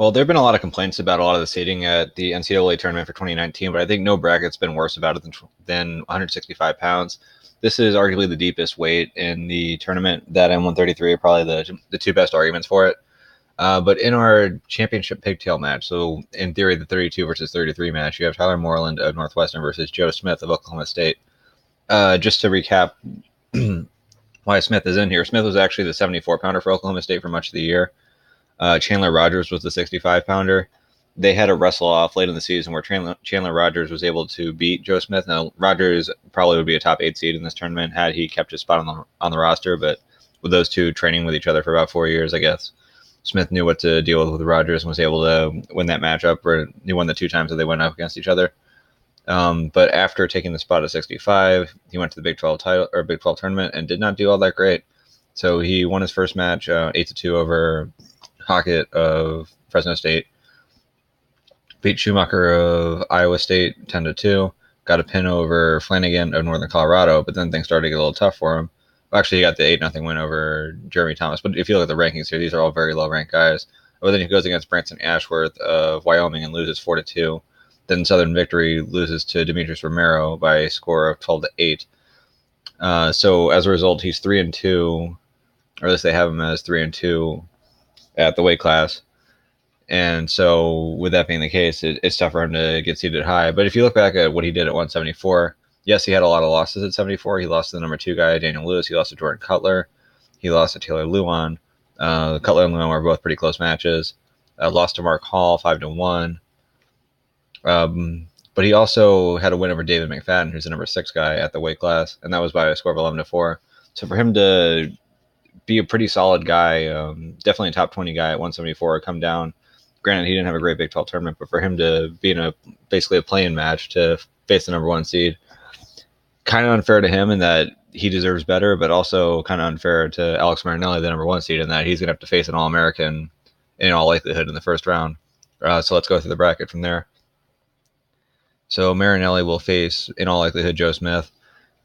Well, there have been a lot of complaints about a lot of the seating at the NCAA tournament for 2019, but I think no bracket's been worse about it than 165 pounds. This is arguably the deepest weight in the tournament. That and 133 are probably the two best arguments for it. But in our championship pigtail match, so in theory, the 32 versus 33 match, you have Tyler Moreland of Northwestern versus Joe Smith of Oklahoma State. Just to recap why Smith is in here, Smith was actually the 74 pounder for Oklahoma State for much of the year. Chandler Rogers was the 65 pounder. They had a wrestle off late in the season where Chandler Rogers was able to beat Joe Smith. Now, Rogers probably would be a top 8 seed in this tournament had he kept his spot on the roster, but with those two training with each other for about 4 years, I guess, Smith knew what to deal with Rogers and was able to win that matchup, or he won the 2 times that they went up against each other. But after taking the spot at 65, he went to the Big 12 title or Big 12 tournament and did not do all that great. So he won his first match 8-2 over Hockett of Fresno State, beat Schumacher of Iowa State 10-2, got a pin over Flanagan of Northern Colorado, but then things started to get a little tough for him. Well, actually, he got the 8-0 win over Jeremy Thomas. But if you look at the rankings here, these are all very low-ranked guys. But then he goes against Branson Ashworth of Wyoming and loses 4-2. Then Southern Victory loses to Demetrius Romero by a score of 12-8. So as a result, he's 3-2, or at least they have him as 3-2 at the weight class. And so with that being the case, it's tough for him to get seated high. But if you look back at what he did at 174, yes, he had a lot of losses at 74. He lost to the number 2 guy, Daniel Lewis. He lost to Jordan Cutler. He lost to Taylor Luan. Cutler and Luan were both pretty close matches. Lost to Mark Hall 5-1. But he also had a win over David McFadden, who's the number 6 guy at the weight class, and that was by a score of 11-4. So for him to be a pretty solid guy, definitely a top 20 guy at 174, come down. Granted, he didn't have a great Big 12 tournament, but for him to be in basically a play-in match to face the number 1 seed, kind of unfair to him in that he deserves better, but also kind of unfair to Alex Marinelli, the number 1 seed, in that he's going to have to face an All-American in all likelihood in the first round. So let's go through the bracket from there. So Marinelli will face, in all likelihood, Joe Smith.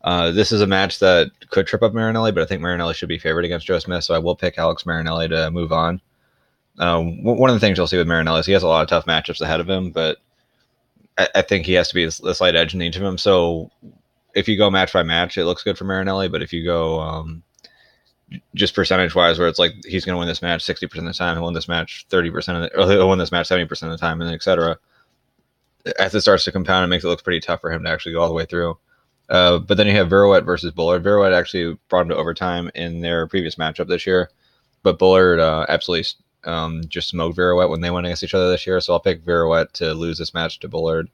This is a match that could trip up Marinelli, but I think Marinelli should be favored against Joe Smith, so I will pick Alex Marinelli to move on. One of the things you'll see with Marinelli is he has a lot of tough matchups ahead of him, but I think he has to be a slight edge in each of them. So if you go match by match, it looks good for Marinelli, but if you go just percentage-wise, where it's like he's going to win this match 60% of the time, he'll win this match 30% or he'll win this match 70% of the time, and then et cetera. As it starts to compound, it makes it look pretty tough for him to actually go all the way through. But then you have Virouette versus Bullard. Virouette actually brought him to overtime in their previous matchup this year, but Bullard absolutely just smoked Virouette when they went against each other this year. So I'll pick Virouette to lose this match to Bullard.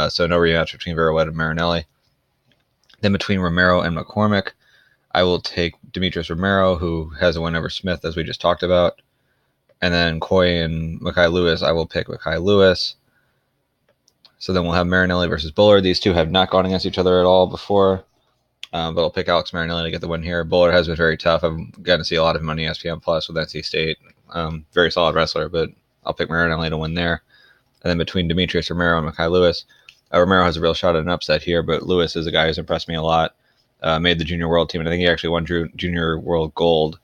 So no rematch between Virouette and Marinelli. Then between Romero and McCormick, I will take Demetrius Romero, who has a win over Smith, as we just talked about. And then Coy and Mekhi Lewis, I will pick Mekhi Lewis. So then we'll have Marinelli versus Bullard. These two have not gone against each other at all before, but I'll pick Alex Marinelli to get the win here. Bullard has been very tough. I've gotten to see a lot of him on ESPN Plus with NC State. Very solid wrestler, but I'll pick Marinelli to win there. And then between Demetrius Romero and Mekhi Lewis, Romero has a real shot at an upset here, but Lewis is a guy who's impressed me a lot. Made the Junior World team, and I think he actually won Junior World Gold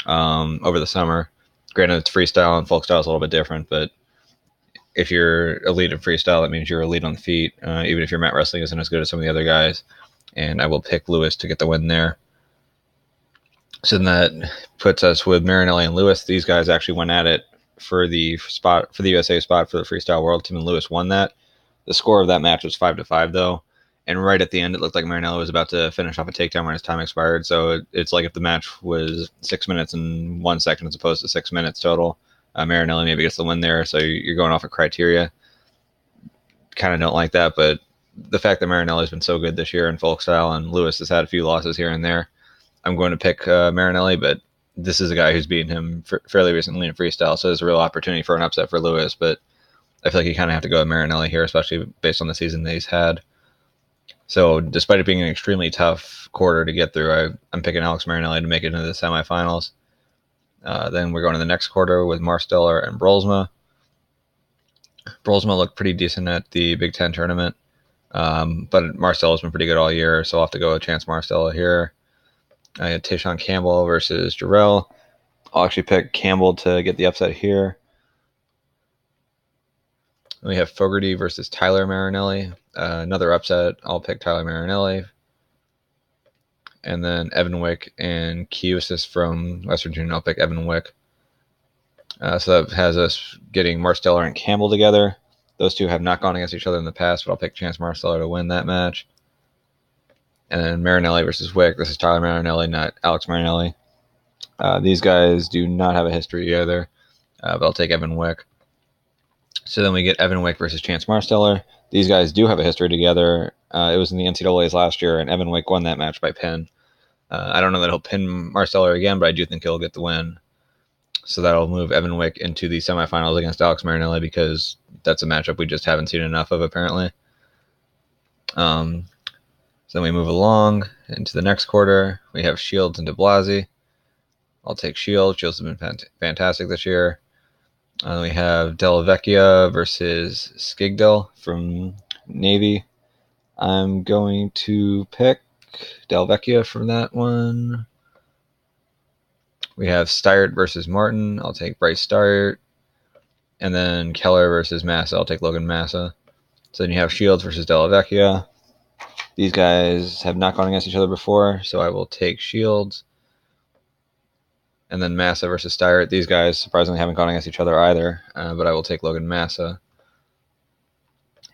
over the summer. Granted, it's freestyle, and folk style is a little bit different, but if you're elite in freestyle, that means you're elite on the feet, even if your mat wrestling isn't as good as some of the other guys. And I will pick Lewis to get the win there. So then that puts us with Marinelli and Lewis. These guys actually went at it for the USA spot for the freestyle world team, and Lewis won that. The score of that match was 5-5, though. And right at the end, it looked like Marinelli was about to finish off a takedown when his time expired. So it's like if the match was 6 minutes and 1 second as opposed to 6 minutes total. Marinelli maybe gets the win there, so you're going off of criteria. Kind of don't like that, but the fact that Marinelli's been so good this year in folk style and Lewis has had a few losses here and there, I'm going to pick Marinelli, but this is a guy who's beaten him fairly recently in freestyle, so there's a real opportunity for an upset for Lewis, but I feel like you kind of have to go with Marinelli here, especially based on the season that he's had. So despite it being an extremely tough quarter to get through, I'm picking Alex Marinelli to make it into the semifinals. Then we're going to the next quarter with Marsteller and Brolsma. Brolsma looked pretty decent at the Big Ten tournament, but Marsteller's been pretty good all year, so I'll have to go with Chance Marsteller here. I had Tayshawn Campbell versus Jarrell. I'll actually pick Campbell to get the upset here. Then we have Fogarty versus Tyler Marinelli. Another upset. I'll pick Tyler Marinelli. And then Evan Wick and Kiosis from West Virginia. I'll pick Evan Wick. So that has us getting Marsteller and Campbell together. Those two have not gone against each other in the past, but I'll pick Chance Marsteller to win that match. And then Marinelli versus Wick. This is Tyler Marinelli, not Alex Marinelli. These guys do not have a history together, but I'll take Evan Wick. So then we get Evan Wick versus Chance Marsteller. These guys do have a history together. It was in the NCAAs last year, and Evan Wick won that match by pin. I don't know that he'll pin Marsteller again, but I do think he'll get the win. So that'll move Evan Wick into the semifinals against Alex Marinelli because that's a matchup we just haven't seen enough of, apparently. So then we move along into the next quarter. We have Shields and DeBlasi. I'll take Shields. Shields have been fantastic this year. We have Della Vecchia versus Skigdal from Navy. I'm going to pick Della Vecchia from that one. We have Steyert versus Martin. I'll take Bryce Steyert. And then Keller versus Massa. I'll take Logan Massa. So then you have Shields versus Della Vecchia. These guys have not gone against each other before, so I will take Shields. And then Massa versus Steyert. These guys surprisingly haven't gone against each other either, but I will take Logan Massa.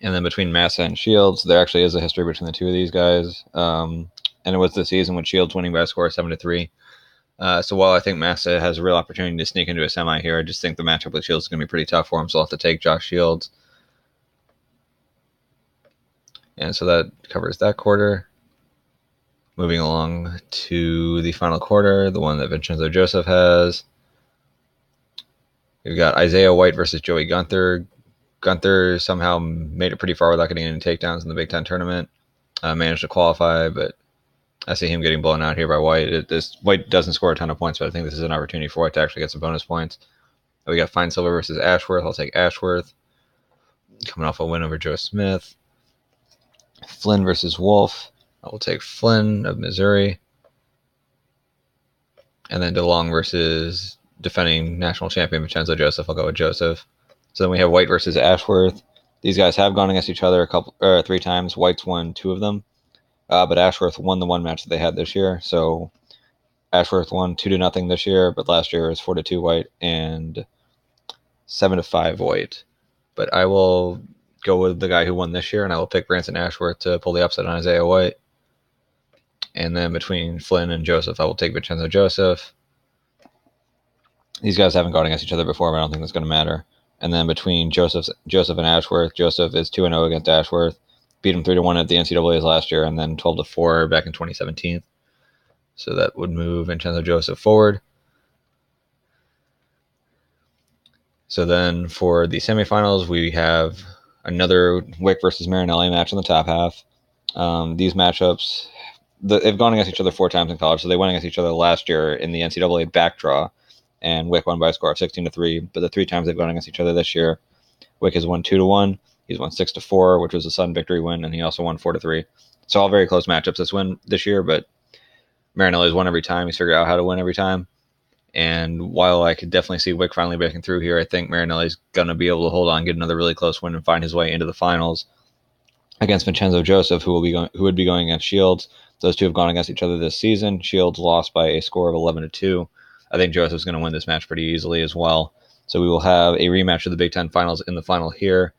And then between Massa and Shields, there actually is a history between the two of these guys. And it was the season with Shields winning by a score of 7-3. So while I think Massa has a real opportunity to sneak into a semi here, I just think the matchup with Shields is going to be pretty tough for him, so I'll have to take Josh Shields. And so that covers that quarter. Moving along to the final quarter, the one that Vincenzo Joseph has. We've got Isaiah White versus Joey Gunther. Gunther somehow made it pretty far without getting any takedowns in the Big Ten tournament. Managed to qualify, but I see him getting blown out here by White. White doesn't score a ton of points, but I think this is an opportunity for White to actually get some bonus points. We got Fine Silver versus Ashworth. I'll take Ashworth. Coming off a win over Joe Smith. Flynn versus Wolf. I will take Flynn of Missouri. And then DeLong versus defending national champion Vincenzo Joseph. I'll go with Joseph. So then we have White versus Ashworth. These guys have gone against each other 3 times. White's won 2 of them. But Ashworth won the one match that they had this year. So Ashworth won 2-0 this year, but last year it was 4-2 White and 7-5 White. But I will go with the guy who won this year, and I will pick Branson Ashworth to pull the upset on Isaiah White. And then between Flynn and Joseph, I will take Vincenzo Joseph. These guys haven't gone against each other before, but I don't think that's going to matter. And then between Joseph and Ashworth, Joseph is 2-0 against Ashworth. Beat him 3-1 at the NCAAs last year, and then 12-4 back in 2017. So that would move Vincenzo Joseph forward. So then for the semifinals, we have another Wick versus Marinelli match in the top half. These matchups, they've gone against each other 4 times in college, so they went against each other last year in the NCAA backdraw, and Wick won by a score of 16-3. But the 3 times they've gone against each other this year, Wick has won 2-1. He's won 6-4, which was a sudden victory win, and he also won 4-3. So all very close matchups this year, but Marinelli's won every time. He's figured out how to win every time. And while I could definitely see Wick finally breaking through here, I think Marinelli's going to be able to hold on, get another really close win, and find his way into the finals against Vincenzo Joseph, who would be going against Shields. Those two have gone against each other this season. Shields lost by a score of 11-2. I think Joseph's going to win this match pretty easily as well. So we will have a rematch of the Big Ten Finals in the final here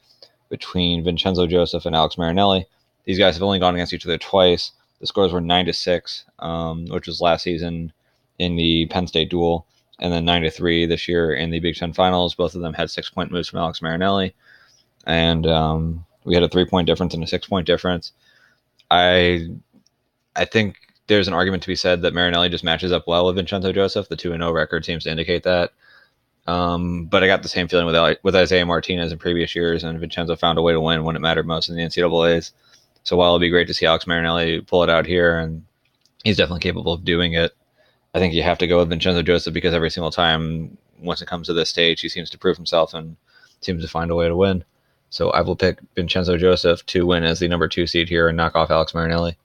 between Vincenzo Joseph and Alex Marinelli. These guys have only gone against each other twice. The scores were 9-6, which was last season in the Penn State duel, and then 9-3 this year in the Big Ten Finals. Both of them had 6-point moves from Alex Marinelli, and we had a 3-point difference and a 6-point difference. I think there's an argument to be said that Marinelli just matches up well with Vincenzo Joseph. The 2-0 record seems to indicate that. But I got the same feeling with Isaiah Martinez in previous years, and Vincenzo found a way to win when it mattered most in the NCAAs. So while it'd be great to see Alex Marinelli pull it out here, and he's definitely capable of doing it, I think you have to go with Vincenzo Joseph because every single time, once it comes to this stage, he seems to prove himself and seems to find a way to win. So I will pick Vincenzo Joseph to win as the number 2 seed here and knock off Alex Marinelli.